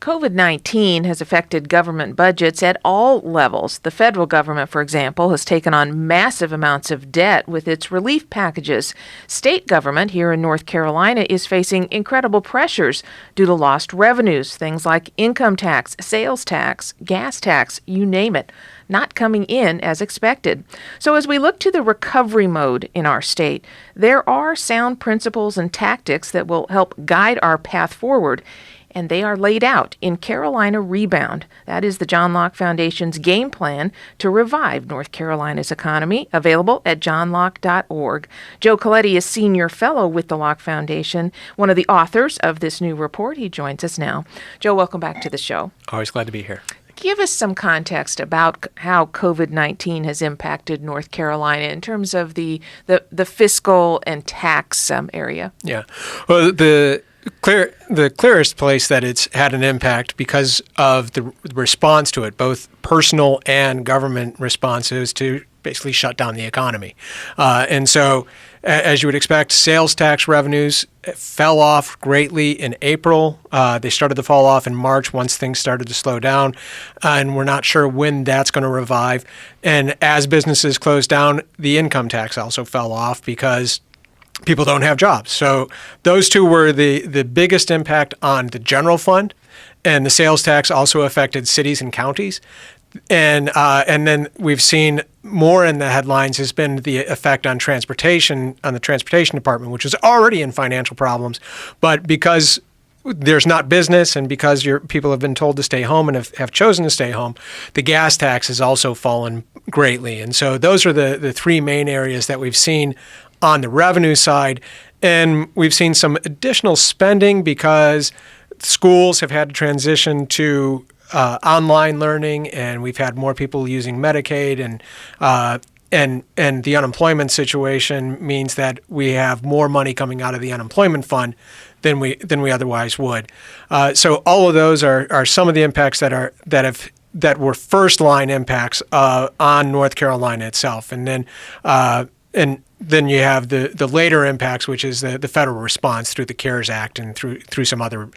COVID-19 has affected government budgets at all levels. The federal government, for example, has taken on massive amounts of debt with its relief packages. State government here in North Carolina is facing incredible pressures due to lost revenues, things like income tax, sales tax, gas tax, you name it, not coming in as expected. So as we look to the recovery mode in our state, there are sound principles and tactics that will help guide our path forward. And they are laid out in Carolina Rebound. That is the John Locke Foundation's game plan to revive North Carolina's economy, available at johnlocke.org. Joe Coletti is Senior Fellow with the Locke Foundation, one of the authors of this new report. He joins us now. Joe, welcome back to the show. Always glad to be here. Give us some context about how COVID-19 has impacted North Carolina in terms of the fiscal and tax area. Yeah. Well, the clearest place that it's had an impact because of the response to it, both personal and government responses to basically shut down the economy. And so, as you would expect, sales tax revenues fell off greatly in April. They started to fall off in March once things started to slow down, and we're not sure when that's going to revive. And as businesses closed down, the income tax also fell off because people don't have jobs. So those two were the biggest impact on the general fund, and the sales tax also affected cities and counties. And then we've seen more in the headlines has been the effect on transportation, on the transportation department, which is already in financial problems. But because there's not business and because people have been told to stay home and have chosen to stay home, the gas tax has also fallen greatly. And so those are the three main areas that we've seen on the revenue side. And we've seen some additional spending because schools have had to transition to online learning, and we've had more people using Medicaid, and the unemployment situation means that we have more money coming out of the unemployment fund than we otherwise would. So all of those are some of the impacts that were first line impacts on North Carolina itself, and then you have the later impacts, which is the federal response through the CARES Act and through some other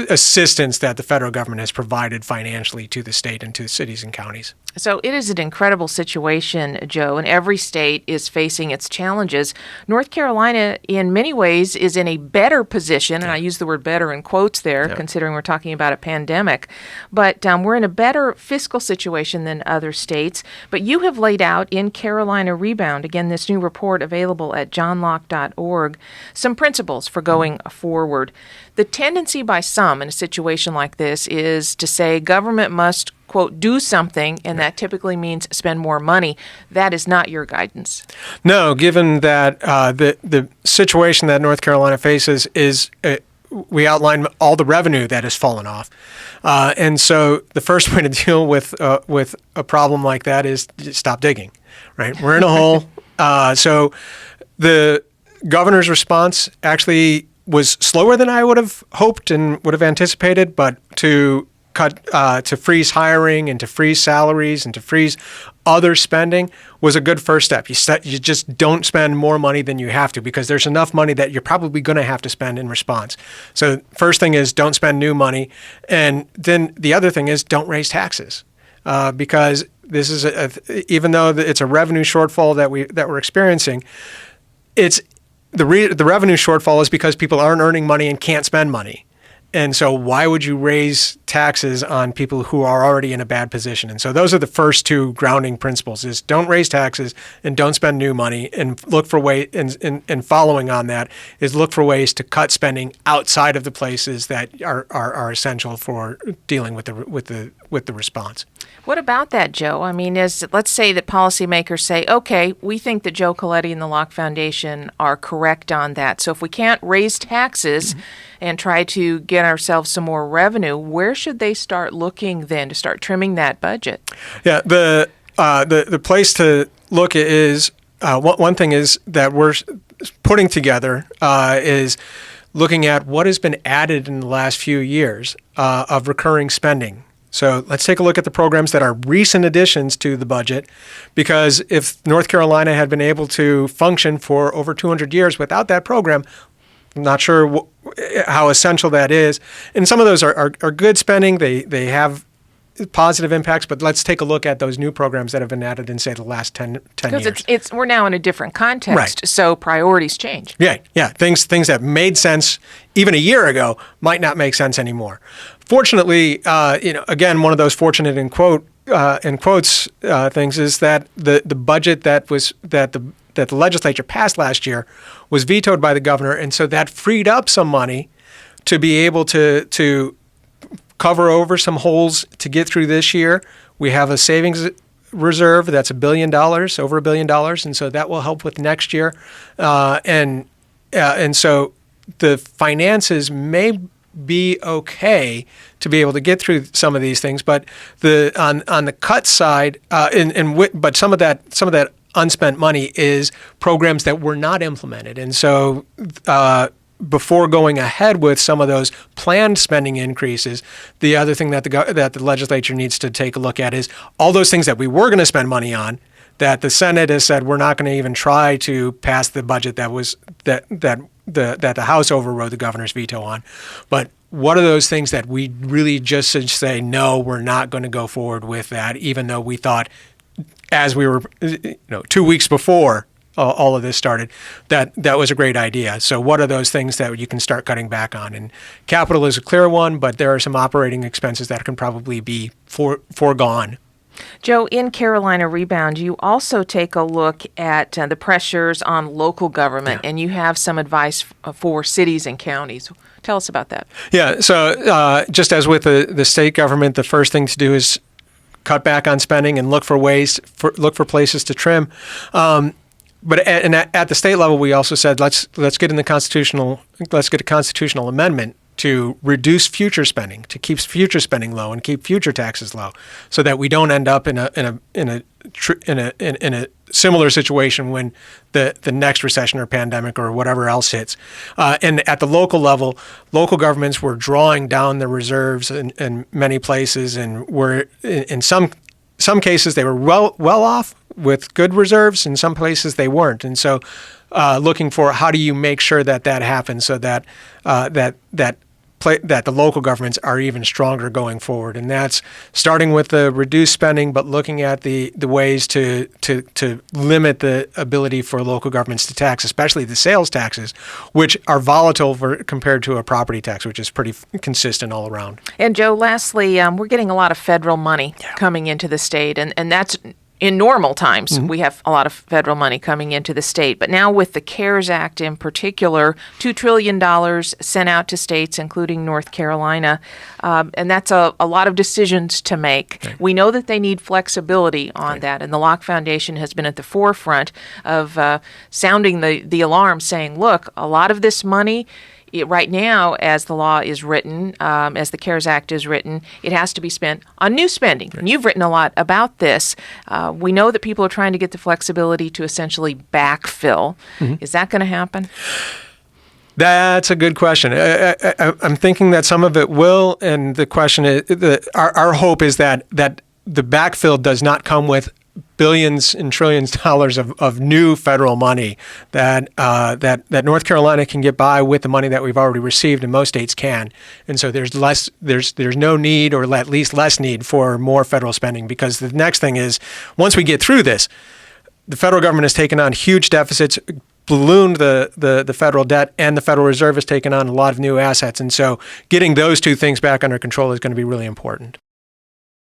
assistance that the federal government has provided financially to the state and to cities and counties. So it is an incredible situation, Joe, and every state is facing its challenges. North Carolina, in many ways, is in a better position, and I use the word better in quotes there, considering we're talking about a pandemic, but we're in a better fiscal situation than other states. But you have laid out in Carolina Rebound, again, this new report available at johnlocke.org, some principles for going forward. The tendency by some in a situation like this is to say government must, quote, do something, and that typically means spend more money. That is not your guidance. No, given that the situation that North Carolina faces is we outline all the revenue that has fallen off. And so the first way to deal with a problem like that is stop digging, right? We're in a hole. So the governor's response actually was slower than I would have hoped and would have anticipated, but to freeze hiring and to freeze salaries and to freeze other spending was a good first step. You just don't spend more money than you have to because there's enough money that you're probably going to have to spend in response. So first thing is don't spend new money. And then the other thing is don't raise taxes because this is even though it's a revenue shortfall that we're experiencing, it's the revenue shortfall is because people aren't earning money and can't spend money. And so why would you raise taxes on people who are already in a bad position? And so those are the first two grounding principles is don't raise taxes and don't spend new money, and look for ways, and following on that is look for ways to cut spending outside of the places that are essential for dealing with the response. What about that, Joe? I mean, let's say that policymakers say, okay, we think that Joe Coletti and the Locke Foundation are correct on that. So if we can't raise taxes and try to get ourselves some more revenue, where should they start looking then to start trimming that budget? Yeah, the place to look is one thing is that we're putting together is looking at what has been added in the last few years of recurring spending. So let's take a look at the programs that are recent additions to the budget, because if North Carolina had been able to function for over 200 years without that program, Not sure how essential that is. And some of those are good spending. They have positive impacts, but let's take a look at those new programs that have been added in, say, the last 10 years. Because we're now in a different context, right. So priorities change. Yeah. Things that made sense even a year ago might not make sense anymore. Fortunately, again, one of those fortunate in quotes things is that the budget that the legislature passed last year was vetoed by the governor, and so that freed up some money to be able to cover over some holes to get through this year. We have a savings reserve that's $1 billion, over $1 billion, and so that will help with next year. And so the finances may be okay to be able to get through some of these things, but on the cut side, but some of that unspent money is programs that were not implemented, and so before going ahead with some of those planned spending increases, the other thing that the legislature needs to take a look at is all those things that we were going to spend money on, that the Senate has said we're not going to even try to pass the budget that the House overrode the governor's veto on. But what are those things that we really just should say, no, we're not going to go forward with that, even though we thought, as we were 2 weeks before all of this started, that was a great idea. So what are those things that you can start cutting back on? And capital is a clear one, but there are some operating expenses that can probably be foregone. Joe, in Carolina Rebound, you also take a look at the pressures on local government, and you have some advice for cities and counties. Tell us about that. Yeah, so just as with the state government, the first thing to do is cut back on spending and look for places to trim. But at the state level, we also said let's get a constitutional amendment to reduce future spending, to keep future spending low and keep future taxes low, so that we don't end up in a similar situation when the next recession or pandemic or whatever else hits. And at the local level, local governments were drawing down the reserves in many places, and were in some cases they were well off with good reserves. In some places they weren't, and so looking for how do you make sure that happens, so that that the local governments are even stronger going forward. And that's starting with the reduced spending, but looking at the ways to limit the ability for local governments to tax, especially the sales taxes, which are volatile compared to a property tax, which is pretty consistent all around. And Joe, lastly, we're getting a lot of federal money coming into the state, and that's in normal times. We have a lot of federal money coming into the state. But now with the CARES Act in particular, $2 trillion sent out to states, including North Carolina. And that's a lot of decisions to make. Okay. We know that they need flexibility on that. And the Locke Foundation has been at the forefront of sounding the alarm, saying, look, a lot of this money, right now, as the law is written, as the CARES Act is written, it has to be spent on new spending. Right. And you've written a lot about this. We know that people are trying to get the flexibility to essentially backfill. Mm-hmm. Is that going to happen? That's a good question. I'm thinking that some of it will, and the question is, our hope is that the backfill does not come with billions and trillions of dollars of new federal money, that North Carolina can get by with the money that we've already received, and most states can. And so there's no need, or at least less need, for more federal spending, because the next thing is, once we get through this, the federal government has taken on huge deficits, ballooned the federal debt, and the Federal Reserve has taken on a lot of new assets. And so getting those two things back under control is going to be really important.